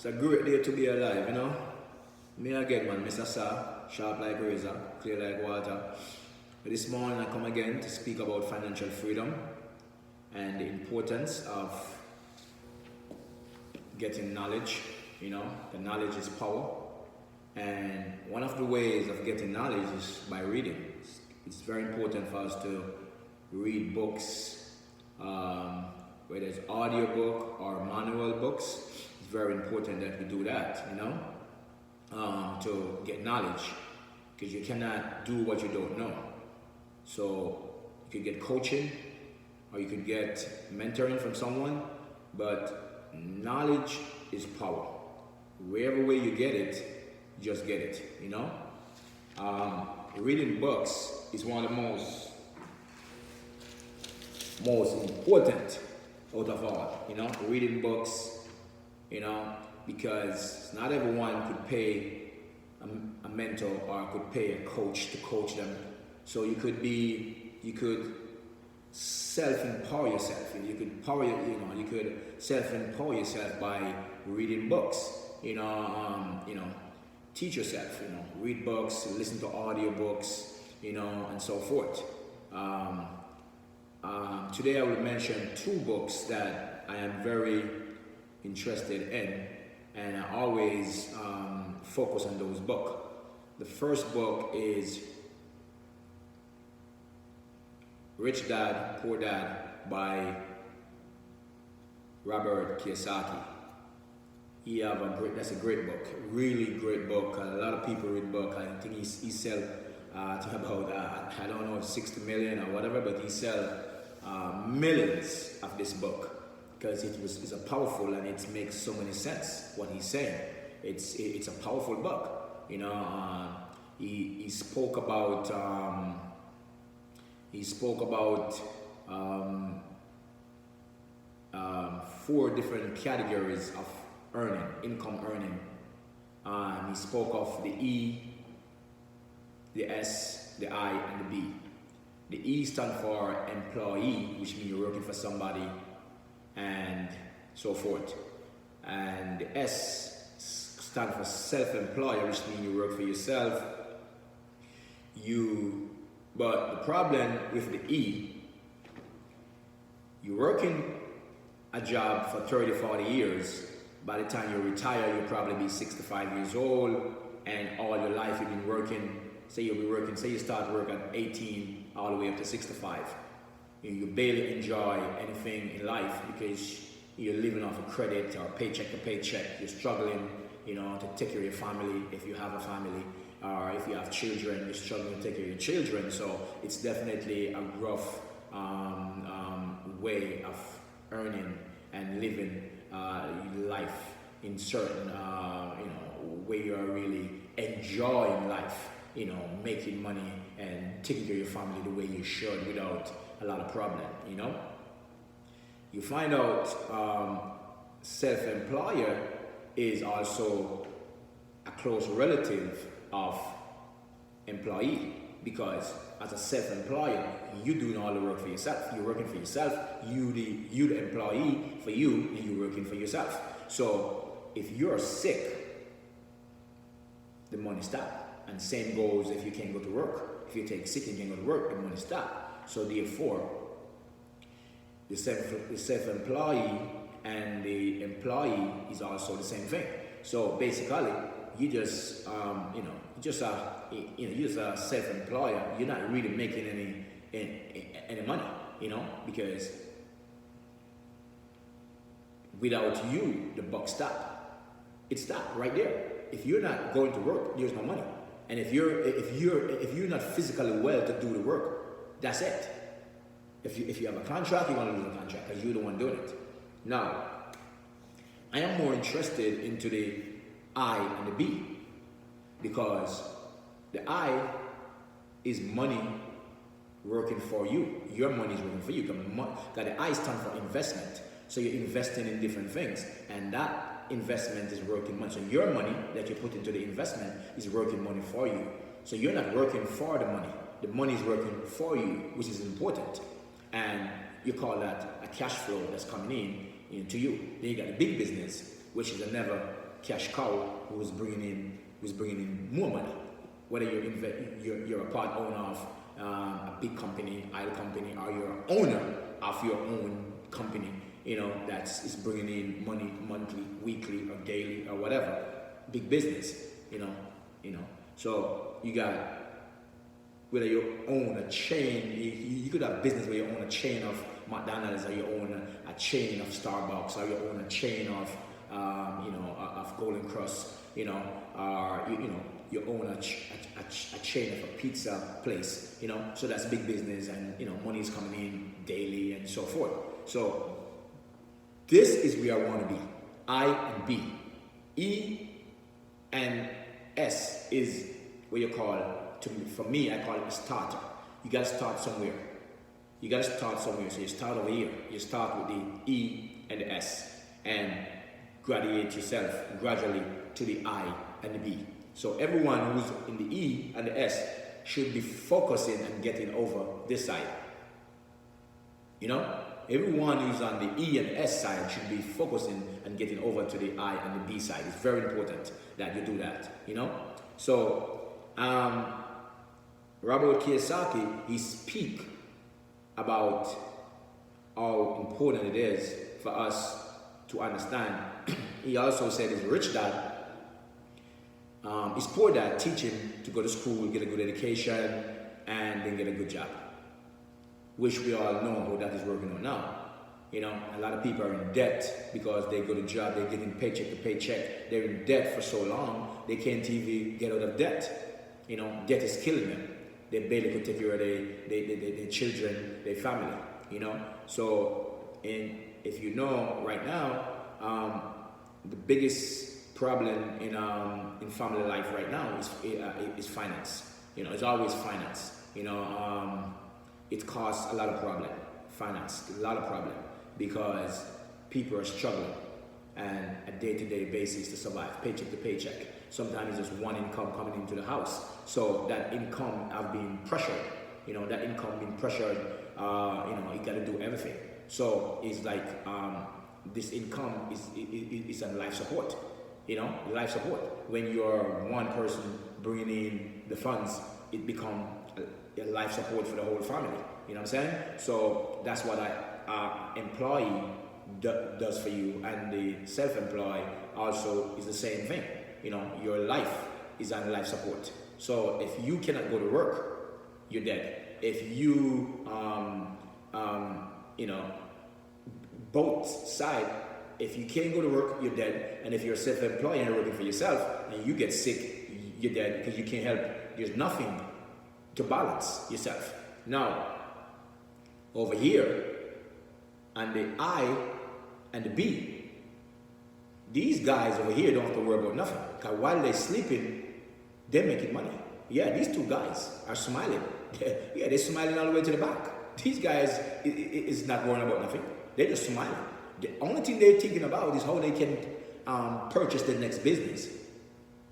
a great day to be alive, you know. Me again, man, Mr. Sir, sharp like razor, clear like water. But this morning I come again to speak about financial freedom and the importance of getting knowledge. You know, the knowledge is power. And one of the ways of getting knowledge is by reading. It's very important for us to read books, whether it's audiobook or manual books. It's very important that we do that, you know, to get knowledge, because you cannot do what you don't know. So you could get coaching or you could get mentoring from someone, but knowledge is power. Wherever way you get it, just get it, you know. Reading books is one of the most important out of all, you know. Reading books, you know, because not everyone could pay a mentor or could pay a coach to coach them. So you could self-empower yourself. You could self-empower yourself by reading books. Teach yourself. Read books, listen to audiobooks, and so forth. Today I will mention two books that I am very interested in, and I always focus on those books. The first book is Rich Dad, Poor Dad by Robert Kiyosaki. That's a great book, really great book. A lot of people read the book. I think he sell to about I don't know, 60 million or whatever, but he sell millions of this book because it's a powerful, and it makes so many sense what he's saying. It's a powerful book. He spoke about four different categories of income earning. He spoke of the E, the S, the I, and the B. The E stand for employee, which means you're working for somebody, and so forth. And the S stand for self-employer, which means you work for yourself. But the problem with the E, you're working a job for 30, 40 years. By the time you retire, you'll probably be 65 years old, and all your life you've been working. Say you start work at 18 all the way up to 65. You barely enjoy anything in life because you're living off of credit or paycheck to paycheck. You're struggling, to take care of your family if you have a family, or if you have children, you're struggling to take care of your children. So it's definitely a rough way of earning and living life in certain, where you're really enjoying life, making money and taking care of your family the way you should without a lot of problem, You find out self-employer is also a close relative of employee, because as a self-employer, you're doing all the work for yourself. You're working for yourself. You the employee for you, and you're working for yourself. So if you're sick, the money stop. And same goes if you can't go to work. If you take sick and can't go to work, the money stop. So therefore, the self-employee and the employee is also the same thing. So basically, you just you're just a self-employer. You're not really making any money, because without you, the buck stop. It stopped right there. If you're not going to work, there's no money. And if you're not physically well to do the work, that's it. If you have a contract, you're gonna lose the contract because you're the one doing it. Now, I am more interested into the I and the B, because the I is money working for you. Your money is working for you. Because the I stands for investment. So you're investing in different things, and that investment is working money. So your money that you put into the investment is working money for you. So you're not working for the money. The money is working for you, which is important. And you call that a cash flow that's coming in to you. Then you got the big business, which is a never cash cow who's bringing in more money. Whether you're a part owner of a big company, oil company, or you're an owner of your own company, is bringing in money monthly, weekly, or daily, or whatever. Big business, So you got, whether you own a chain, you could have business where you own a chain of McDonald's, or you own a chain of Starbucks, or you own a chain of of Golden Cross, or you own a chain of a pizza place, so that's big business, and money is coming in daily and so forth. So this is where I want to be. I and B. E and S is what you call, for me, I call it a starter. You got to start somewhere. So you start over here. You start with the E and the S, and graduate yourself gradually to the I and the B. So everyone who's in the E and the S should be focusing and getting over this side. Everyone who's on the E and S side should be focusing and getting over to the I and the B side. It's very important that you do that, So, Robert Kiyosaki, he speak about how important it is for us to understand. He also said his rich dad, his poor dad teach him to go to school, get a good education, and then get a good job. Which we all know how that is working on now. A lot of people are in debt because they go to job, they're getting paycheck to paycheck. They're in debt for so long, they can't even get out of debt. Debt is killing them. They barely could take care of their children, their family, So, and if right now, the biggest problem in family life right now is finance. It's always finance. It causes a lot of problem. Finance, a lot of problem, because people are struggling and a day-to-day basis to survive, paycheck to paycheck. Sometimes it's just one income coming into the house. So that income have been pressured. That income being pressured, you got to do everything. So it's like this income is on life support. Life support. When you're one person bringing in the funds, it becomes a life support for the whole family. You know what I'm saying? So that's what an employee does for you, and the self-employed also is the same thing. Your life is on life support. So if you cannot go to work, you're dead. If you, both sides, if you can't go to work, you're dead. And if you're self-employed and you're working for yourself and you get sick, you're dead, because you can't help. There's nothing to balance yourself. Now, over here, on the I and the B, these guys over here don't have to worry about nothing. Because while they're sleeping, they're making money. Yeah, these two guys are smiling. Yeah, they're smiling all the way to the back. These guys is not worrying about nothing. They're just smiling. The only thing they're thinking about is how they can purchase the next business,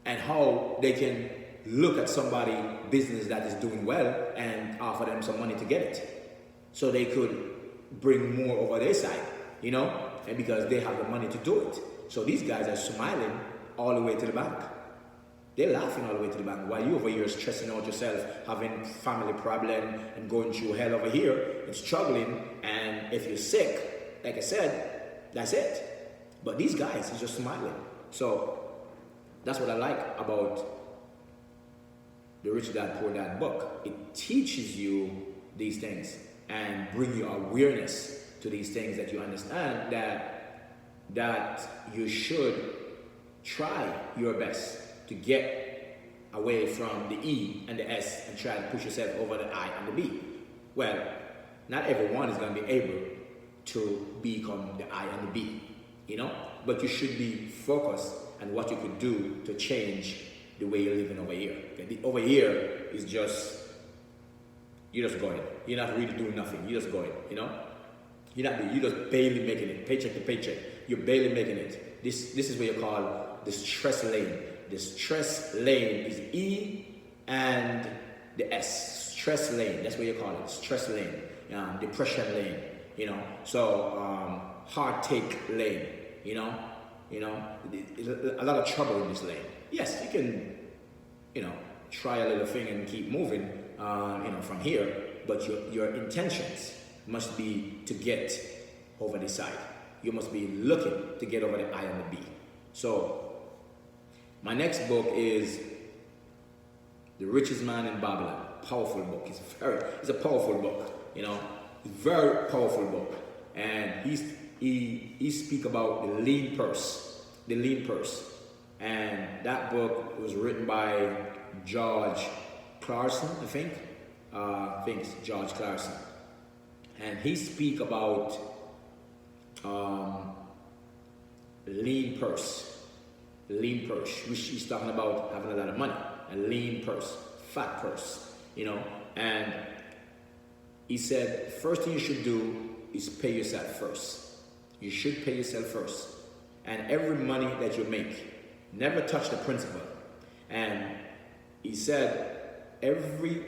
and how they can look at somebody business that is doing well and offer them some money to get it, so they could bring more over their side, and because they have the money to do it. So these guys are smiling all the way to the bank. They're laughing all the way to the bank, while you over here stressing out yourself, having family problem and going through hell over here and struggling. And if you're sick, like I said, that's it. But these guys is just smiling. So that's what I like about the Rich Dad Poor Dad book. It teaches you these things and bring you awareness to these things, that you understand that you should try your best to get away from the E and the S and try to push yourself over the I and the B. Well, not everyone is going to be able to become the I and the B, but you should be focused on what you could do to change the way you're living over here. Okay? Over here is just, you're just going. You're not really doing nothing. You're just going, You're just barely making it, paycheck to paycheck. You're barely making it. This is what you call the stress lane. The stress lane is E and the S. Stress lane, that's what you call it. Stress lane, depression lane, So heartache lane, You know, a lot of trouble in this lane. Yes, you can, you know, try a little thing and keep moving, you know, from here, but your intentions must be to get over the side. You must be looking to get over the I and the B. So, my next book is The Richest Man in Babylon. Powerful book. It's a powerful book. You know, very powerful book. And he speak about the lean purse. The lean purse. And that book was written by George Clason, I think. I think it's George Clason. And he speak about lean purse. Lean purse, which he's talking about having a lot of money. A lean purse, fat purse, you know. And he said, first thing you should do is pay yourself first. You should pay yourself first. And every money that you make, never touch the principal. And he said, every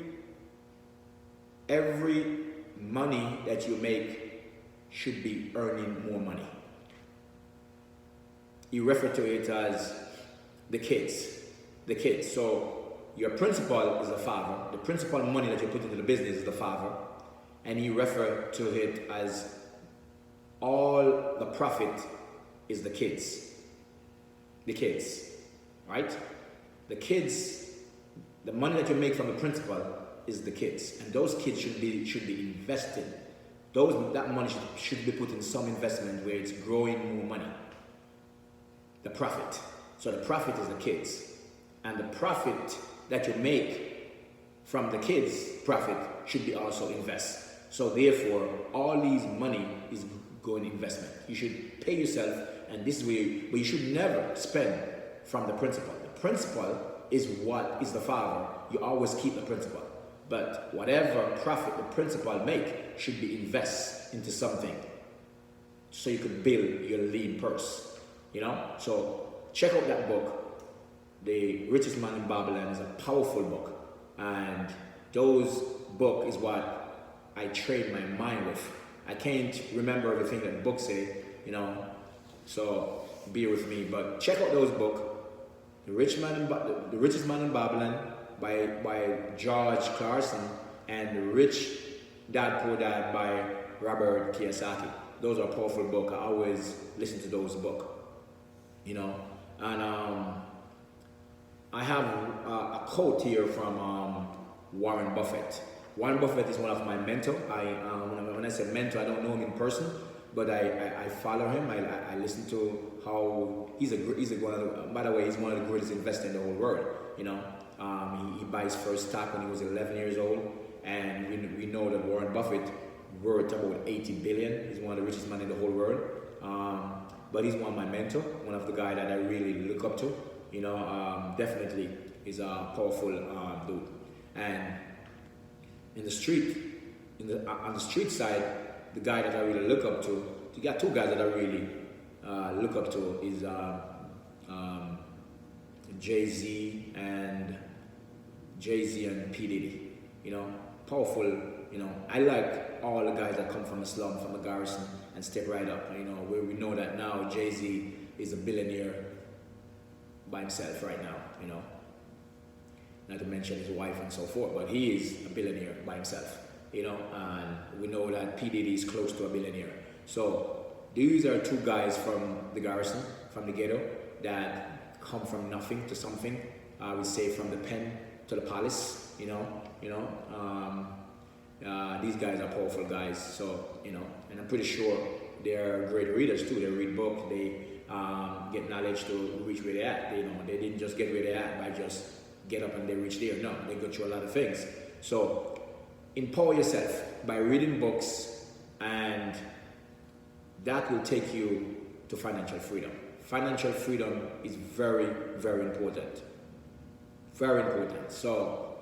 money that you make should be earning more money. He referred to it as the kids. The kids. So your principal is the father. The principal money that you put into the business is the father. And he referred to it as all the profit is the kids. The kids. Right? The kids, the money that you make from the principal is the kids. And those kids should be invested. That money should be put in some investment where it's growing more money. The profit. So the profit is the kids. And the profit that you make from the kids' profit should be also invest. So therefore, all these money is going investment. You should pay yourself, and this is where but you should never spend from the principal. The principal is what is the father. You always keep the principal. But whatever profit the principal make should be invest into something so you could build your lean purse. You know, so check out that book. The Richest Man in Babylon is a powerful book, and those book is what I train my mind with. I can't remember everything that books say, you know, so bear with me. But check out those books. The Richest Man in Babylon by George Clason, and The Rich Dad Poor Dad by Robert Kiyosaki. Those are powerful books. I always listen to those books. You know, and I have a quote here from Warren Buffett. Warren Buffett is one of my mentors. When I say mentor, I don't know him in person, but I follow him. I listen to how he's one of the, by the way, he's one of the greatest investors in the whole world. You know, he bought his first stock when he was 11 years old, and we know that Warren Buffett worth about 80 billion. He's one of the richest men in the whole world. But he's one of my mentors, one of the guys that I really look up to. You know, definitely is a powerful dude. And in the street, on the street side, the guy that I really look up to, you got two guys that I really look up to is Jay-Z and P. Diddy. You know, powerful. You know, I like all the guys that come from the slum, from the garrison, and step right up. You know, where we know that now Jay-Z is a billionaire by himself right now. You know, not to mention his wife and so forth, but he is a billionaire by himself. You know, and we know that P. Diddy is close to a billionaire. So these are two guys from the garrison, from the ghetto, that come from nothing to something. I would say from the pen to the palace. You know. These guys are powerful guys, so you know, and I'm pretty sure they're great readers too. They read books, they get knowledge to reach where they're at. They didn't just get where they're at by just get up and they reach there. No, they go through a lot of things. So empower yourself by reading books, and that will take you to financial freedom. Financial freedom is very, very important. Very important. So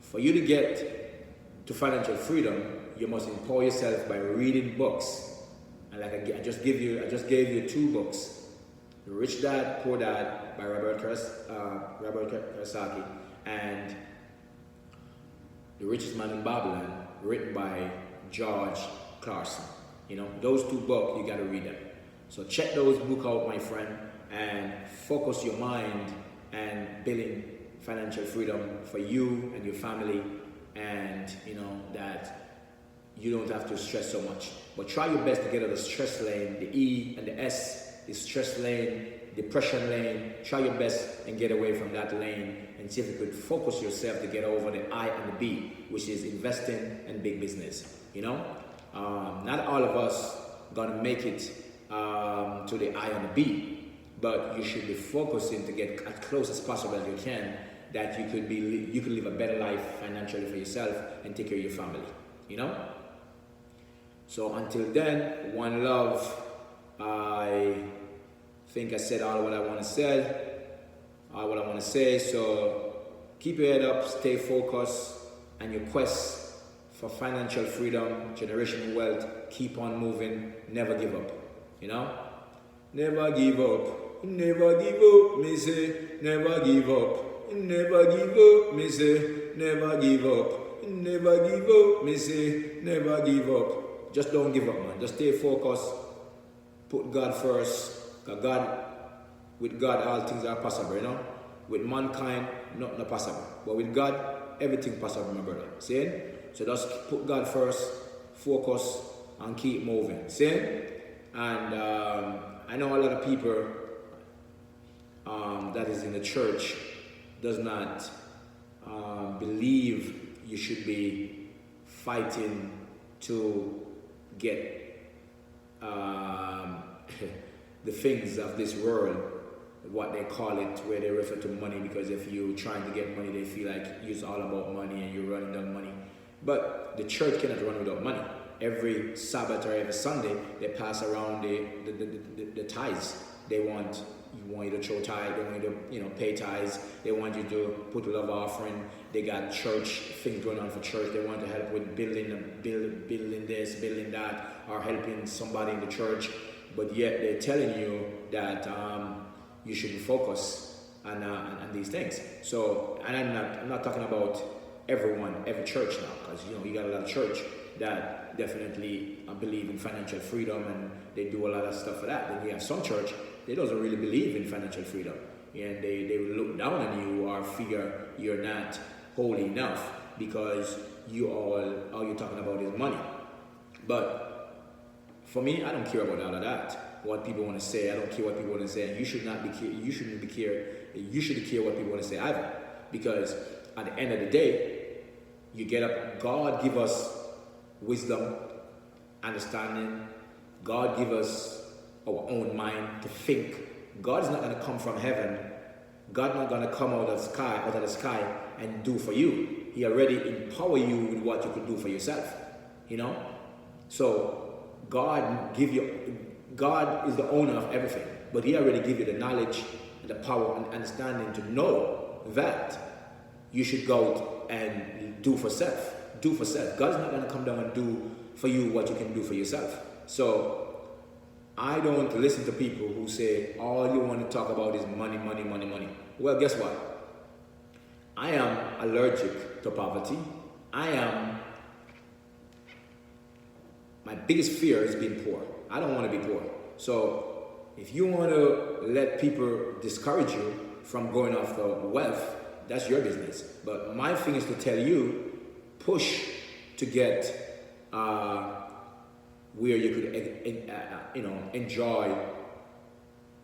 for you to get to financial freedom, you must empower yourself by reading books. And like I just gave you two books: The Rich Dad Poor Dad by Robert Kiyosaki, and The Richest Man in Babylon, written by George Clason. You know, those two books, you got to read them. So check those books out, my friend, and focus your mind and building financial freedom for you and your family, and that you don't have to stress so much. But try your best to get out of the stress lane, the E and the S, the stress lane, depression lane. Try your best and get away from that lane, and see if you could focus yourself to get over the I and the B, which is investing and big business. Not all of us gonna make it to the I and the B, but you should be focusing to get as close as possible as you can, that you could live a better life financially for yourself and take care of your family. So until then, one love. I think I said all what I want to say. So keep your head up, stay focused, and your quest for financial freedom, generational wealth, keep on moving, never give up. Never give up, me say, never give up, me say, never give up, me say, never give up. Just don't give up, man. Just stay focused, put God first, because with God all things are possible, With mankind, nothing possible. But with God, everything possible, my brother. See? So just put God first, focus, and keep moving. See? And I know a lot of people that is in the church does not believe you should be fighting to get the things of this world, what they call it, where they refer to money, because if you're trying to get money, they feel like it's all about money and you're running down money. But the church cannot run without money. Every Sabbath or every Sunday, they pass around the tithes. You want you to throw tithe, they want you to pay tithes, they want you to put love offering, they got church things going on for church, they want to help with building this, building that, or helping somebody in the church, but yet they're telling you that you shouldn't focus on these things. So, and I'm not talking about every church now, because you got a lot of church that definitely believe in financial freedom and they do a lot of stuff for that. Then you have some church that doesn't really believe in financial freedom, and they will look down on you or figure you're not holy enough because all you're talking about is money. But for me, I don't care about all of that. What people want to say, I don't care what people want to say, and you should not be you shouldn't care what people want to say either, because at the end of the day, you get up. God give us wisdom, understanding. God give us our own mind to think. God is not going to come from heaven. God not going to come out of the sky and do for you. He already empower you with what you could do for yourself. So God is the owner of everything, but He already give you the knowledge, the power, and understanding to know that you should go out and do for self. Do for self. God's not going to come down and do for you what you can do for yourself. So I don't listen to people who say all you want to talk about is money, money, money, money. Well, guess what? I am allergic to poverty. My biggest fear is being poor. I don't want to be poor. So if you want to let people discourage you from going after wealth, that's your business. But my thing is to tell you, push to get where you could, enjoy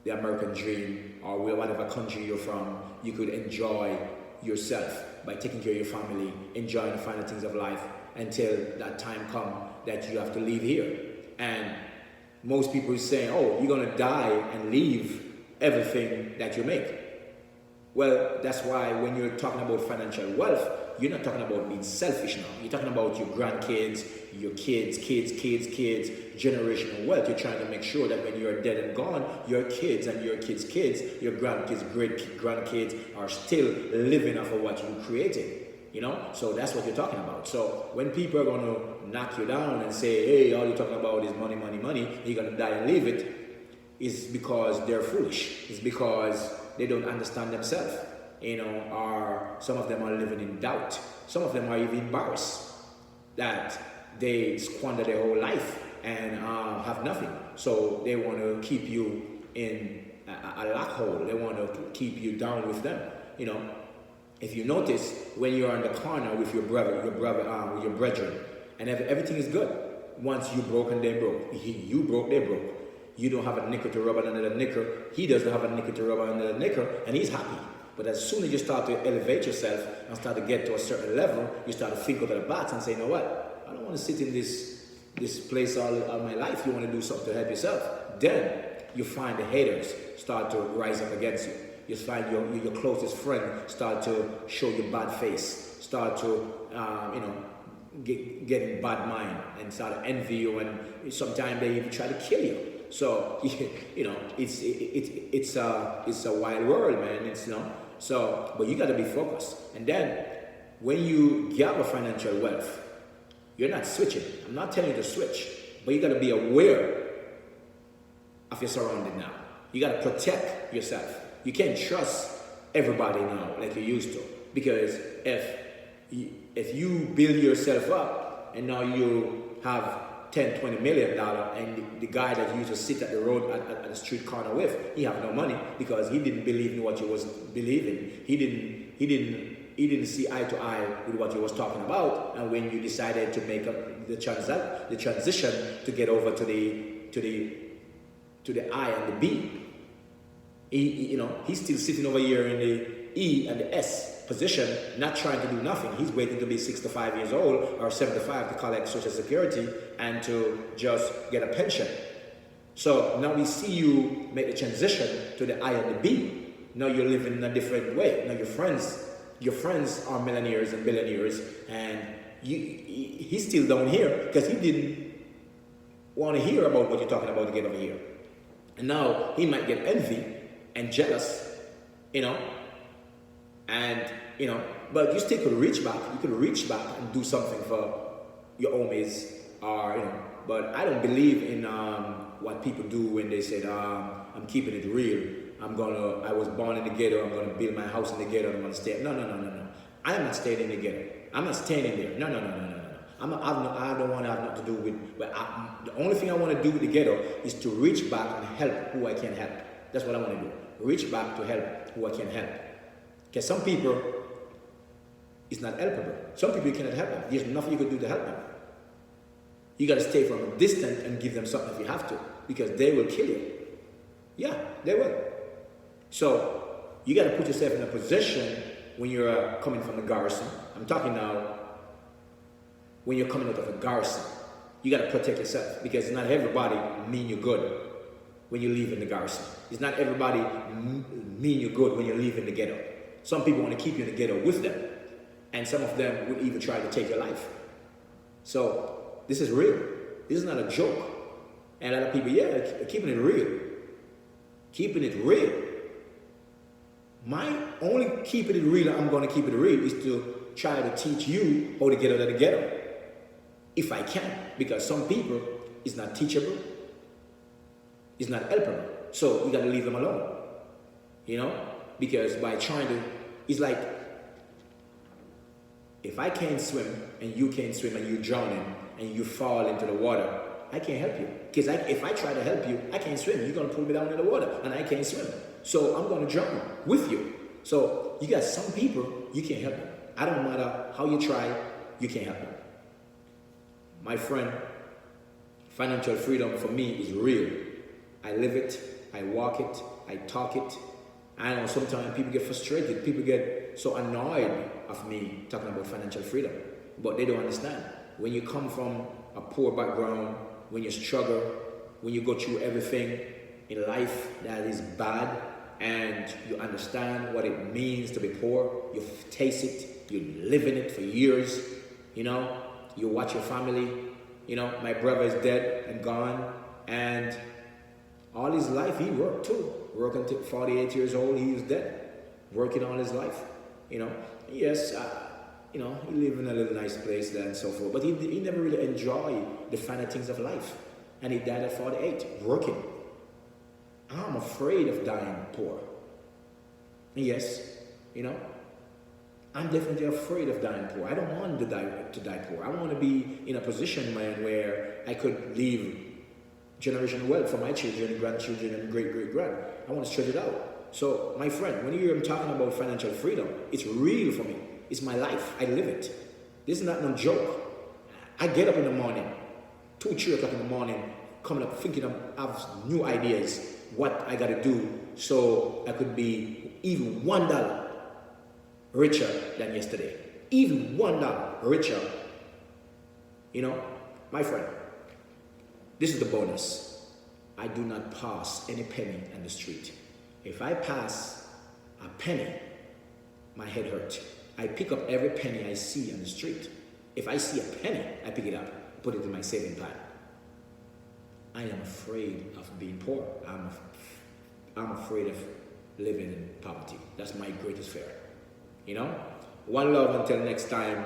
the American dream, or whatever country you're from, you could enjoy yourself by taking care of your family, enjoying the finer things of life until that time comes that you have to leave here. And most people are saying, oh, you're going to die and leave everything that you make. Well, that's why when you're talking about financial wealth, you're not talking about being selfish now. You're talking about your grandkids, your kids, generational wealth. You're trying to make sure that when you're dead and gone, your kids and your kids' kids, your grandkids, great-grandkids are still living off of what you created. So that's what you're talking about. So when people are going to knock you down and say, hey, all you're talking about is money, money, money, you're going to die and leave it, is because they're foolish. It's because they don't understand themselves, or some of them are living in doubt. Some of them are even embarrassed that they squander their whole life and have nothing. So they want to keep you in a lock hole. They want to keep you down with them. You know, if you notice when you're in the corner with your with your brethren, and everything is good. Once you broke and they broke, you broke, they broke. You don't have a nickel to rub on another nickel. He doesn't have a nickel to rub on another nickel, and he's happy. But as soon as you start to elevate yourself and start to get to a certain level, you start to think out of the box and say, you know what? I don't want to sit in this place all my life. You want to do something to help yourself. Then you find the haters start to rise up against you. You find your closest friend start to show you bad face, start to get in bad mind and start to envy you, and sometimes they even try to kill you. So you know, it's a wild world, man. It's so, but you got to be focused. And then when you gather financial wealth, you're not switching. I'm not telling you to switch, but you got to be aware of your surrounding now. You got to protect yourself. You can't trust everybody now like you used to, because if you build yourself up and now you have $10-20 million, and the guy that you used to sit at the road at the street corner with, he have no money because he didn't believe in what you was believing. He didn't see eye to eye with what you was talking about. And when you decided to make up the transition to get over to the I and the B, he's still sitting over here in the E and the S position, not trying to do nothing. He's waiting to be 65 years old or 75 to collect Social Security and to just get a pension. So now we see you make the transition to the I and the B. Now you're living in a different way. Now your friends are millionaires and billionaires, and he's still down here because he didn't want to hear about what you're talking about to get over here. And now he might get envy and jealous, but you still could reach back. You could reach back and do something for your homies, but I don't believe in what people do when they said, I'm keeping it real. I was born in the ghetto. I'm going to build my house in the ghetto. I'm going to stay. No. I'm not staying in the ghetto. I'm not staying in there. No. I don't want to have nothing to do with, the only thing I want to do with the ghetto is to reach back and help who I can help. That's what I want to do. Reach back to help who I can help. Because some people, it's not helpable. Some people you cannot help them. There's nothing you can do to help them. You got to stay from a distance and give them something if you have to, because they will kill you. Yeah, they will. So you got to put yourself in a position when you're coming from the garrison. I'm talking now when you're coming out of a garrison. You got to protect yourself, because not everybody mean you good when you leave in the garrison. It's not everybody mean you good when you leave in the ghetto. Some people want to keep you in the ghetto with them, and some of them would even try to take your life. So this is real. This is not a joke. And a lot of people, keeping it real. Keeping it real. My only keeping it real, I'm going to keep it real, is to try to teach you how to get out of the ghetto. If I can. Because some people, it's not teachable. It's not helpable. So you got to leave them alone. Because by trying to, it's like, if I can't swim and you can't swim and you're drowning and you fall into the water, I can't help you. Because if I try to help you, I can't swim. You're going to pull me down in the water and I can't swim. So I'm going to drown with you. So you got some people, you can't help them. I don't matter how you try, you can't help them. My friend, financial freedom for me is real. I live it, I walk it, I talk it. I know sometimes people get frustrated. People get so annoyed of me talking about financial freedom. But they don't understand. When you come from a poor background, when you struggle, when you go through everything in life that is bad, and you understand what it means to be poor, you taste it, you live in it for years, you watch your family. My brother is dead and gone, and all his life he worked too. Working until 48 years old, he was dead. Working all his life, Yes, he lived in a little nice place there and so forth. But he never really enjoyed the finer things of life. And he died at 48, working. I'm afraid of dying poor. Yes, I'm I'm definitely afraid of dying poor. I don't want to die poor. I want to be in a position, man, where I could leave generational wealth for my children, grandchildren, and great-great-grand. I want to stretch it out. So, my friend, when you hear him talking about financial freedom, it's real for me. It's my life. I live it. This is not no joke. I get up in the morning, 2, 3 o'clock in the morning, coming up thinking of new ideas, what I got to do so I could be even $1 richer than yesterday. Even $1 richer. You know, my friend, this is the bonus. I do not pass any penny on the street. If I pass a penny, my head hurts. I pick up every penny I see on the street. If I see a penny, I pick it up, put it in my saving plan. I am afraid of being poor. I'm afraid of living in poverty. That's my greatest fear. You know? One love until next time.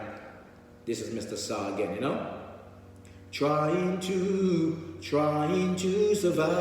This is Mr. Saw again, you know? Trying to survive.